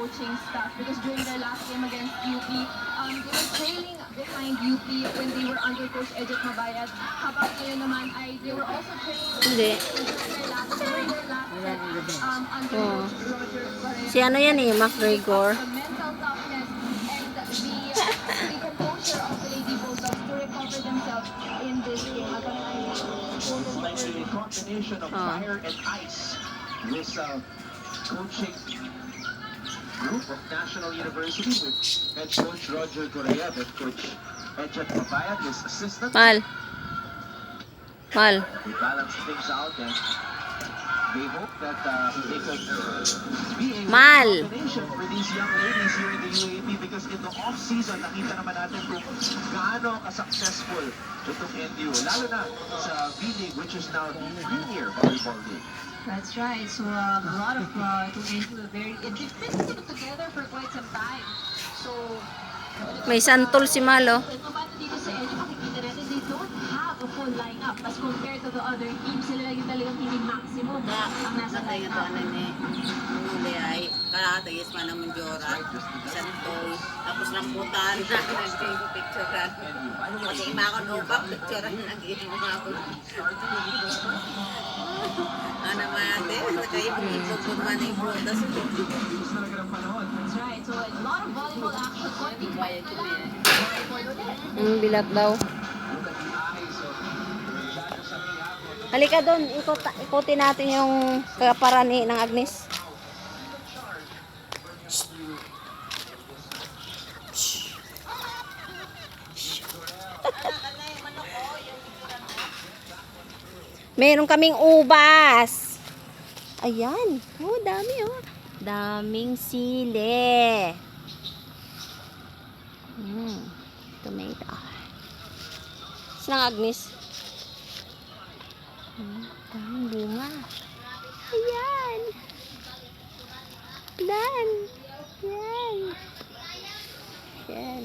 coaching staff because during their last game against UP, they were trailing behind UP when they were under Coach Edget Mabayad. Habang ngayon naman ay they were also trailing Hindi. during their last set under Coach Roger Correa. Si ano yan eh, McGregor. The mental toughness and the composure of the Lady Bulldogs to recover themselves in this game. A combination of fire and ice. This coaching group of National University with head coach Roger Correa, with coach Edget Mabayad, his assistant. Mal. They balance things out and they hope that they could be a combination for these young ladies here in the UAP, because in the off-season, nakita naman natin kung gaano ka-successful itong NDU, lalo na sa V-League, which is now the Premier Volleyball League. That's right. So a lot of they've been together for quite some time. So May santol si Malo. dito sa Edge, makikita natin they don't have a full lineup as compared to the other teams. Sila lang yung talagang team maximum ang nasa lineup. Huli ay karatagis man ng Menjora, santol, tapos rambutan, nag-picturean. Kasi imakon upang picturean, nag-imakon. Ano man natin, nakaibog-ibog kung man yung prutas. That's right. So a lot of volleyball action continuing Bilat daw. Halika doon, ikutin natin yung kaparani ng Agnes. Meron kaming ubas. Ayan. Oh, dami oh. Daming sili. Tomato. Saan ang Agnes? Daming bunga. Ayan. Dan. Ayan. Ayan.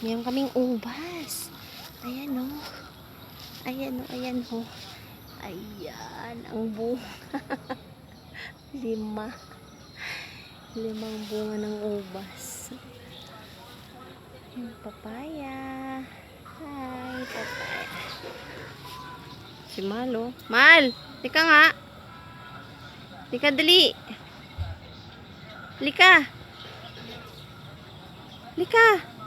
Meron kaming ubas. Ayan o. Ayan o. Ayan o. Ayan. Ang bunga. Limang bunga ng ubas. Ayan, papaya. Hi, papaya. Si Malo. Mal! Lika nga. Lika dali. Lika. Lika.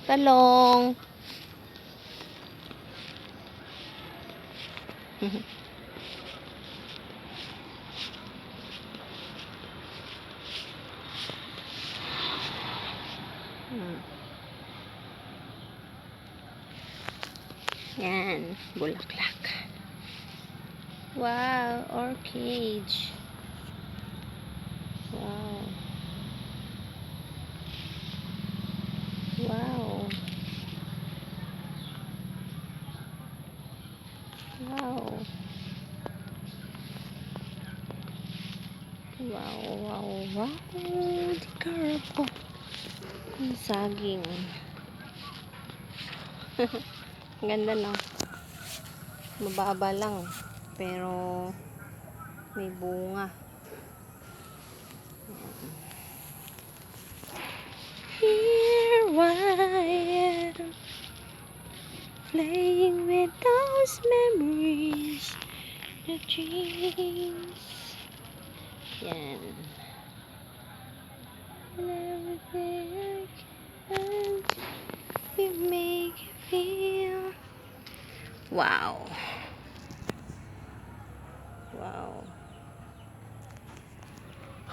Talong. Yan, bulaklak. Wow, orchid. Wow. Wow. Wow. Wow, wow, wow. Di karpo. Ang saging. Ang ganda, no? Mababa lang. Pero may bunga. Here I am, playing with those memories, the dreams. Yan. And everything I can you make you feel. Wow. Wow.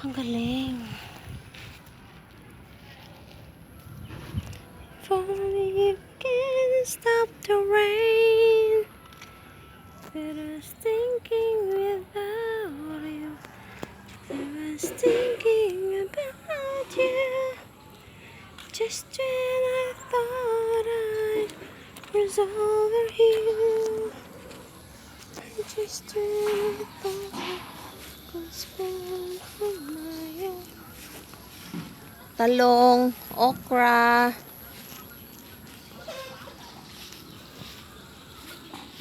Ang galing. If only you can stop the rain, but I was thinking without you. I was thinking about you. Just when I thought I'd resolve you, just when I thought I could spend on my own. talong, okra.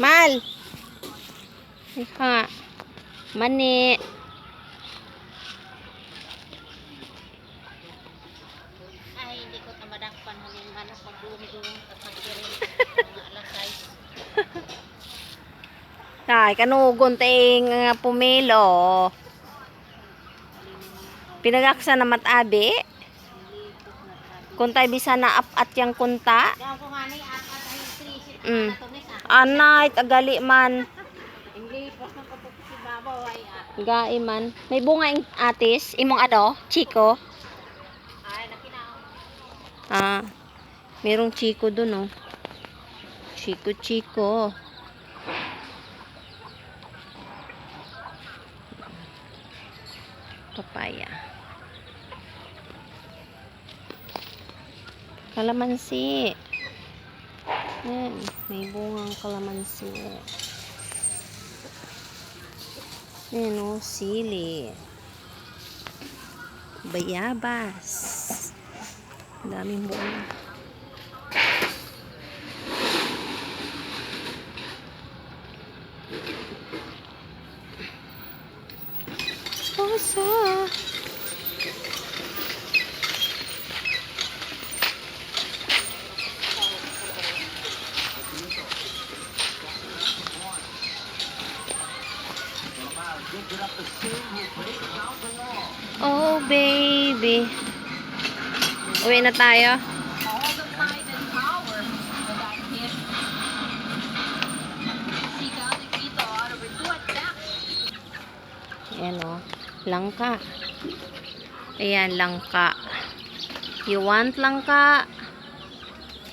Mal! Ika. Mani. Ay, hindi ko tamadakpan hangin manas pag-dumi-dumi at magkirin. Mga alas 6. Ay, kanugon ting pumilo. Pinagaksa na matabi. Kuntay bisa na at yang kunta. Diyan ko nga ni at ay 3 Mm. na tumis Anay, tagali man. Hindi pas na kapag si babaw ay Gai man. May bunga ing atis. Imong ano? Chico. ay nakinaw. Ah. Merong chico dun, oh. Chico. Papaya. Kalamansi. Yan. May bungang kalamansi. Yan, oh. Sili. Bayabas. Daming bunga. Puso. Oh, baby. Uwi na tayo. All the might and power of that hit. Sika ni Vito out of her 2 attacks. Ayan, oh. Langka. Ayan, langka. You want langka?